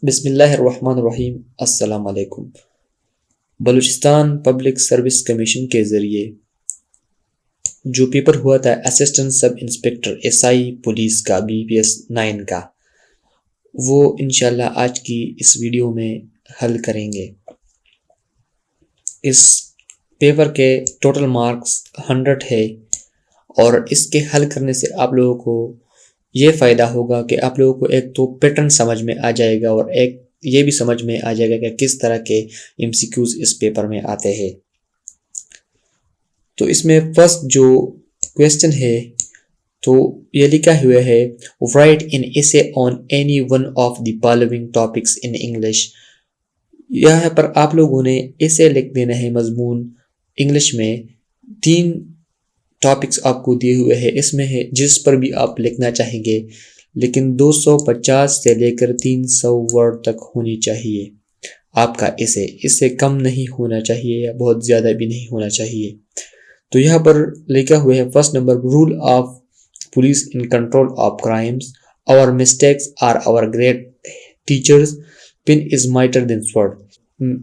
بسم اللہ الرحمن الرحیم۔ السلام علیکم۔ بلوچستان پبلک سروس کمیشن کے ذریعے جو پیپر ہوا تھا اسسٹنٹ سب انسپیکٹر SI پولیس کا BPS 9 کا، وہ انشاءاللہ آج کی اس ویڈیو میں حل کریں گے۔ اس پیپر کے ٹوٹل مارکس 100 ہے اور اس کے حل کرنے سے آپ لوگوں کو یہ فائدہ ہوگا کہ آپ لوگوں کو ایک تو پیٹرن سمجھ میں آ جائے گا اور ایک یہ بھی سمجھ میں آ جائے گا کہ کس طرح کے MCQs اس پیپر میں آتے ہیں۔ تو اس میں فرسٹ جو کویسچن ہے تو یہ لکھا ہوا ہے write an essay on any one of the following topics in English۔ یہاں پر آپ لوگوں نے ایسے لکھ دینا ہے مضمون انگلش میں، 3 ٹاپکس آپ کو دیے ہوئے ہیں، اس میں ہے جس پر بھی آپ لکھنا چاہیں گے، لیکن 250 سے لے کر 300 ورڈ تک ہونی چاہیے آپ کا ایسے، اس سے کم نہیں ہونا چاہیے یا بہت زیادہ بھی نہیں ہونا چاہیے۔ تو یہاں پر لکھا ہوا ہے first number rule of police in control of crimes, our mistakes are our great teachers, pin is mightier than sword۔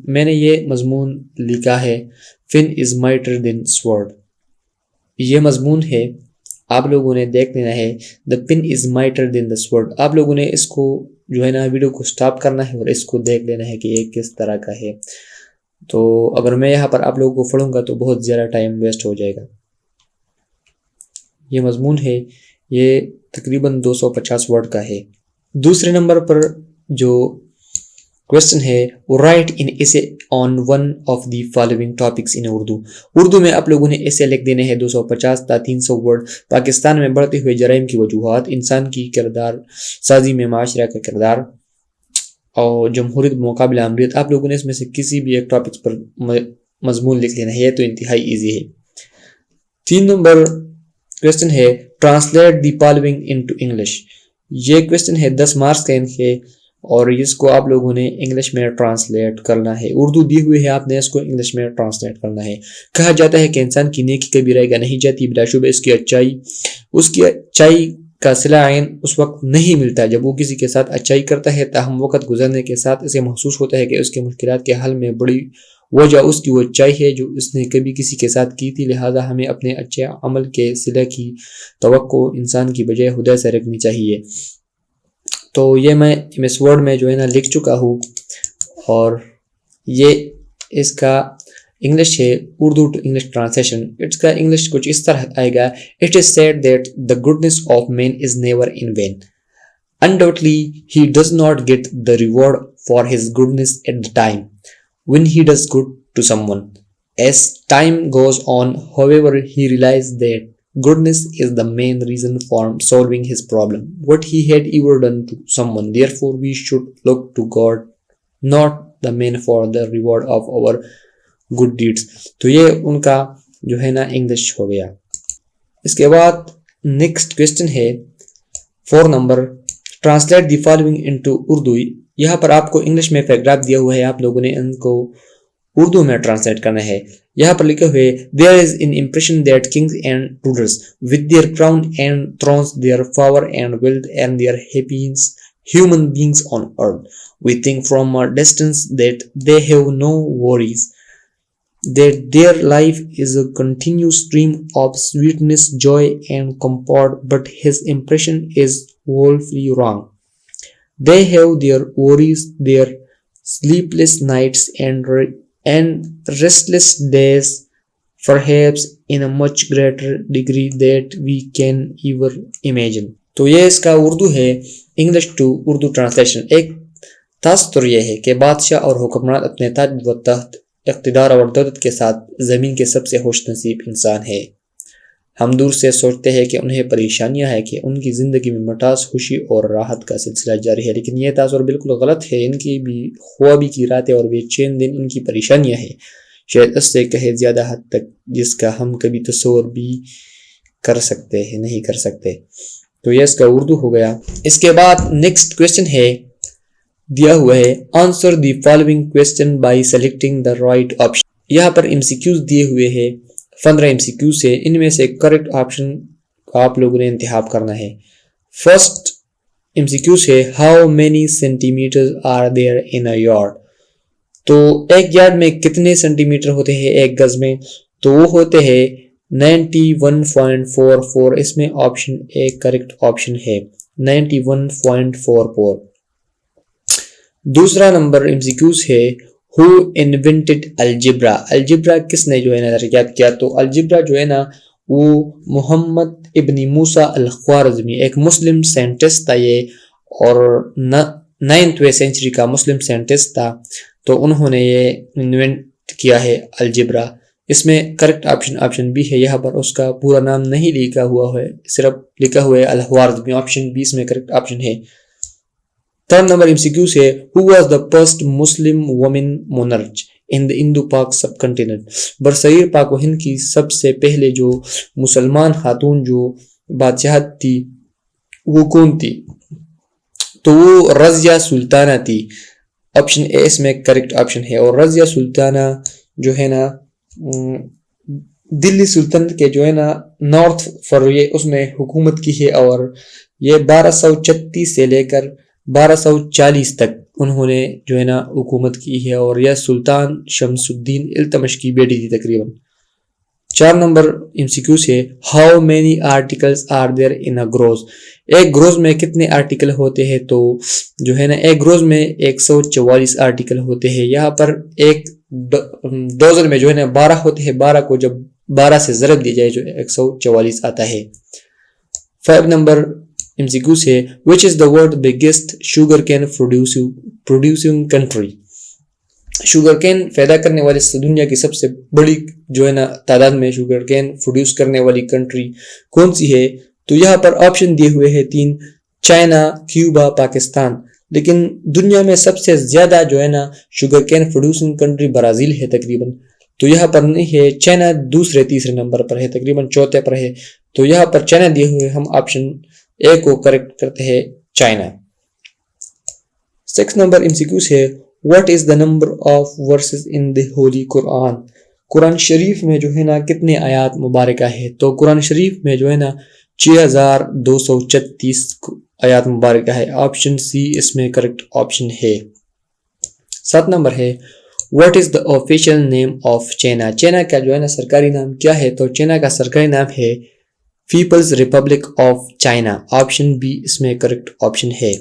میں نے یہ مضمون لکھا ہے pin is mightier than sword، یہ مضمون ہے، آپ لوگوں نے دیکھ لینا ہے the pin is mightier than the sword۔ آپ لوگوں نے اس کو جو ہے نا ویڈیو کو سٹاپ کرنا ہے اور اس کو دیکھ لینا ہے کہ یہ کس طرح کا ہے۔ تو اگر میں یہاں پر آپ لوگوں کو پڑھوں گا تو بہت زیادہ ٹائم ویسٹ ہو جائے گا۔ یہ مضمون ہے، یہ تقریباً 250 ورڈ کا ہے۔ دوسرے نمبر پر جو کویسچن ہے write an essay on one of the following topics in Urdu۔ Urdu میں آپ لوگوں نے ایسے لکھ دینے ہیں 250 تا 300 ورڈ۔ پاکستان میں بڑھتے ہوئے جرائم کی وجوہات، انسان کی کردار سازی میں معاشرہ کا کردار اور جمہوریت بمقابلہ امریت۔ آپ لوگوں نے اس میں سے کسی بھی ایک ٹاپکس پر مضمون لکھ لینا ہے، تو انتہائی ایزی ہے۔ 3 نمبر کویسچن ہے translate the following into English. یہ کویسچن ہے 10 مارکس کا ہے اور اس کو آپ لوگوں نے انگلش میں ٹرانسلیٹ کرنا ہے۔ اردو دی ہوئی ہے، آپ نے اس کو انگلش میں ٹرانسلیٹ کرنا ہے۔ کہا جاتا ہے کہ انسان کی نیکی کبھی رائے گاہ نہیں جاتی، بلا شبہ اس کی اچائی کا صلہ عین اس وقت نہیں ملتا جب وہ کسی کے ساتھ اچائی کرتا ہے، تاہم وقت گزرنے کے ساتھ اسے محسوس ہوتا ہے کہ اس کے مشکلات کے حل میں بڑی وجہ اس کی وہ اچائی ہے جو اس نے کبھی کسی کے ساتھ کی تھی، لہذا ہمیں اپنے اچھے عمل کے صلہ کی توقع انسان کی بجائے خدا سے رکھنی چاہیے۔ تو یہ میں MS ورڈ میں جو ہے نا لکھ چکا ہوں اور یہ اس کا انگلش ہے اردو ٹو انگلش ٹرانسلیشن۔ اس کا انگلش کچھ اس طرح آئے گا It is said that the goodness of man is never in vain. Undoubtedly he does not get the reward for his goodness at the time when he does good to someone. As time goes on, however, he realizes that goodness is the main reason for solving his problem, what he had ever done to someone. Therefore, we should look to God, not the man, for the reward of our good deeds. تو یہ ان کا جو ہے نا English ہو گیا۔ اس کے بعد next question ہے 4 number translate the following into Urdu. یہاں پر آپ کو انگلش میں پیراگراف دیا ہوا ہے، آپ لوگوں نے ان کو اردو میں ٹرانسلیٹ کرنا ہے۔ یہاں پر لکھے ہوئے there is an impression that kings and rulers with their crown and thrones, their power and wealth and their happiness, human beings on earth, we think from a distance that they have no worries, that their life is a continuous stream of sweetness, joy and comfort, but his impression is woefully wrong. They have their worries, their sleepless nights and restless days, perhaps in a much greater degree that we can ever imagine۔ تو یہ اس کا اردو ہے English to Urdu translation. ایک تاثر یہ ہے کہ بادشاہ اور حکمران اپنے تاج و تخت، اقتدار اور دولت کے ساتھ زمین کے سب سے خوش نصیب انسان ہے۔ ہم دور سے سوچتے ہیں کہ انہیں پریشانیاں ہیں، کہ ان کی زندگی میں مٹاس، خوشی اور راحت کا سلسلہ جاری ہے، لیکن یہ تصور بالکل غلط ہے۔ ان کی بھی خوابی کی راتیں اور بے چین دن ان کی پریشانیاں ہیں، شاید اس سے کہیں زیادہ حد تک جس کا ہم کبھی تصور بھی نہیں کر سکتے۔ تو یہ اس کا اردو ہو گیا۔ اس کے بعد نیکسٹ کویسچن ہے دیا ہوا ہے answer the following question by selecting the right option. یہاں پر MCQs دیے ہوئے ہیں 15 MCQs ہے، ان میں سے کریکٹ آپشن آپ لوگوں نے انتخاب کرنا ہے۔ فرسٹ MCQs ہے how many centimeters are there in a yard. تو ایک یارڈ میں کتنے سینٹی میٹر ہوتے ہیں ایک گز میں؟ تو وہ ہوتے ہیں 91.44. اس میں آپشن ایک کریکٹ آپشن ہے 91.44. دوسرا نمبر MCQs ہے who invented algebra. الجبرا کس نے جو ہے نا ایجاد کیا؟ تو الجبرا جو ہے نا وہ محمد ابن موسیٰ الخوارزمی، ایک مسلم سائنٹسٹ تھا یہ، اور 9ویں سینچری کا مسلم سائنٹسٹ تھا. تو انہوں نے یہ انوینٹ کیا ہے الجبرا. اس میں کریکٹ آپشن بھی ہے. یہاں پر اس کا پورا نام نہیں لکھا ہوا ہے، صرف لکھا ہوا ہے الخوارزمی. آپشن بی اس میں کریکٹ آپشن ہے. تھرڈ نمبر MCQ سے who was the first Muslim woman monarch in the Indo-Pak subcontinent. برصغیر پاک و ہند کی سب سے پہلے جو مسلمان خاتون جو بادشاہت تھی وہ کون تھی؟ تو وہ رضیہ سلطانہ تھی. آپشن اے اس میں کریکٹ آپشن ہے. اور رضیہ سلطانہ جو ہے نا دلی سلطنت کے جو ہے نا نارتھ فر یہ اس میں حکومت کی ہے، اور یہ 1236 سے لے کر 1240 تک انہوں نے جو ہے نا حکومت کی ہے، اور یہ سلطان شمس الدین التمش کی بیٹی تھی تقریباً. 4 نمبر MCQ سے how many articles are there in a gross. ایک گروز میں کتنے آرٹیکل ہوتے ہیں؟ تو جو ہے نا ایک گروز میں 144 آرٹیکل ہوتے ہیں. یہاں پر ایک ڈوزن میں جو ہے نا 12 ہوتے ہیں. 12 کو جب 12 سے ضرب دی جائے جو 144 آتا ہے. 5 نمبر MCQ سے which is the world biggest sugarcane producing country. Sugar cane پیدا کرنے والے دنیا کی سب سے بڑی جو ہے نا تعداد میں شوگر کین پروڈیوس کرنے والی کنٹری کون سی ہے؟ تو یہاں پر آپشن دیے ہوئے ہیں 3: چائنا، کیوبا، پاکستان. لیکن دنیا میں سب سے زیادہ جو ہے نا sugar cane producing country Brazil ہے تقریباً. تو یہاں پر نہیں ہے. چائنا تیسرے نمبر پر ہے، تقریباً چوتھے پر ہے. تو یہاں پر چائنا دیے ہوئے، ہم آپشن اے کو کریکٹ کرتے ہیں چائنا. 6 نمبر MCQ ہے what is the number of verses in the holy Quran. قرآن شریف میں جو ہے نا کتنے آیات مبارکہ ہے؟ تو قرآن شریف میں جو ہے نا 6236 آیات مبارکہ ہے. آپشن سی اس میں کریکٹ آپشن ہے. 7 نمبر ہے what is the official name of China. China کا جو ہے نا سرکاری نام کیا ہے؟ تو چائنا کا سرکاری نام ہے people's republic of China. Option B اس میں کریکٹ آپشن ہے.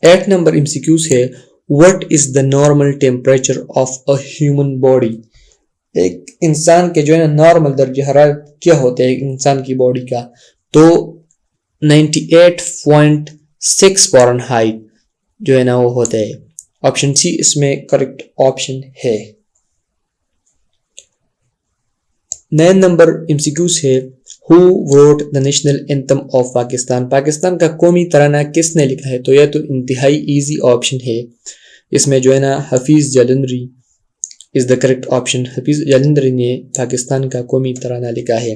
8 نمبر MCQ ہے what is the normal temperature of a human body. ایک انسان کے جو ہے نا نارمل درجہ حرارت کیا ہوتا ہے ایک انسان کی باڈی کا؟ تو 98.6 فارنہائٹ جو ہے نا وہ ہوتا ہے. آپشن سی اس میں کریکٹ آپشن ہے. 9 نمبر MCQ ہے who wrote the national anthem of Pakistan. Pakistan کا قومی ترانہ کس نے لکھا ہے؟ تو یہ تو انتہائی ایزی آپشن ہے. اس میں جو ہے نا Hafeez Jalandhari is the correct option. Hafeez Jalandhari نے پاکستان کا قومی ترانہ لکھا ہے.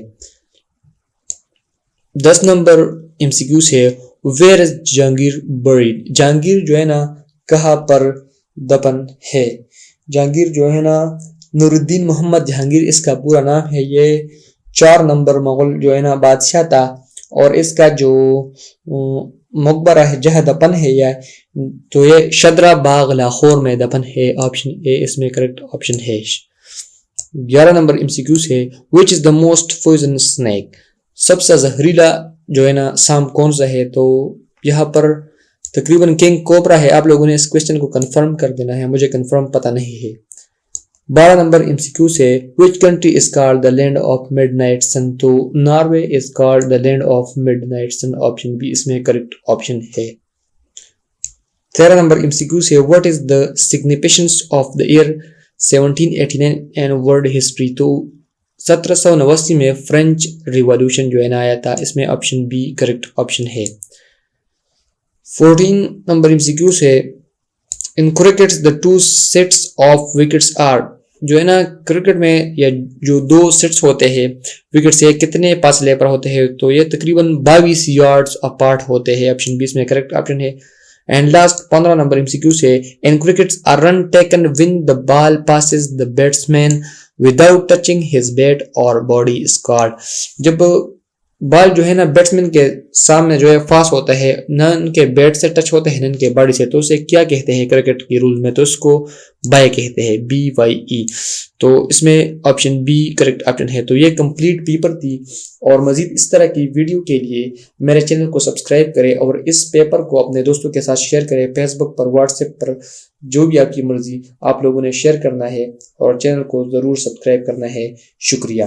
10 نمبر MCQ ہے where is Jahangir buried. Jahangir جو ہے نا کہاں پر دفن ہے؟ جہانگیر جو ہے نا نور الدین محمد جہانگیر اس کا پورا نام ہے. یہ 4 نمبر مغل جو ہے نا بادشاہ تھا، اور اس کا جو مقبرہ ہے جہاں دفن ہے یا تو یہ شدرا باغ لاہور میں دفن ہے. آپشن اے اس میں کریکٹ آپشن ہے. 11 نمبر MCQ ہے which is the most poisonous snake. سب سے زہریلا جو ہے نا سانپ کون سا ہے؟ تو یہاں پر تقریباً کنگ کوبرا ہے. آپ لوگوں نے اس کویسچن کو کنفرم کر دینا ہے، مجھے کنفرم پتہ نہیں ہے. 12 نمبر MCQ ہے which country is called the land of midnight sun. تو Norway is called the land of midnight sun. Option B اس میں کریکٹ آپشن ہے. 13 نمبر MCQ ہے what is the significance of the year 1789 in world history. تو 1789 میں French revolution جو ہے نا آیا تھا. اس میں آپشن بی کریکٹ آپشن ہے. 14 نمبر MCQ ہے in cricket the two sets of wickets are. جو ہے نا کرکٹ میں یا جو 2 سیٹس ہوتے ہیں وکٹ سے کتنے فاصلے پر ہوتے ہیں؟ تو یہ تقریباً 22 یارڈز اپارٹ ہوتے ہیں. آپشن بی اس میں کریکٹ آپشن ہے. اینڈ لاسٹ 15 نمبر MCQ ہے in cricket a run taken when the ball passes the batsman without touching his bat or body is called. جب بال جو ہے نا بیٹسمین کے سامنے جو ہے فاس ہوتا ہے، نہ ان کے بیٹ سے ٹچ ہوتے ہیں نہ ان کے باڈی سے، تو اسے کیا کہتے ہیں کرکٹ کی رول میں؟ تو اس کو بائی کہتے ہیں، BYE. تو اس میں آپشن بی کریکٹ آپشن ہے. تو یہ کمپلیٹ پیپر تھی، اور مزید اس طرح کی ویڈیو کے لیے میرے چینل کو سبسکرائب کریں اور اس پیپر کو اپنے دوستوں کے ساتھ شیئر کریں، فیس بک پر، واٹس ایپ پر، جو بھی آپ کی مرضی آپ لوگوں نے شیئر کرنا ہے، اور چینل کو ضرور سبسکرائب کرنا ہے. شکریہ.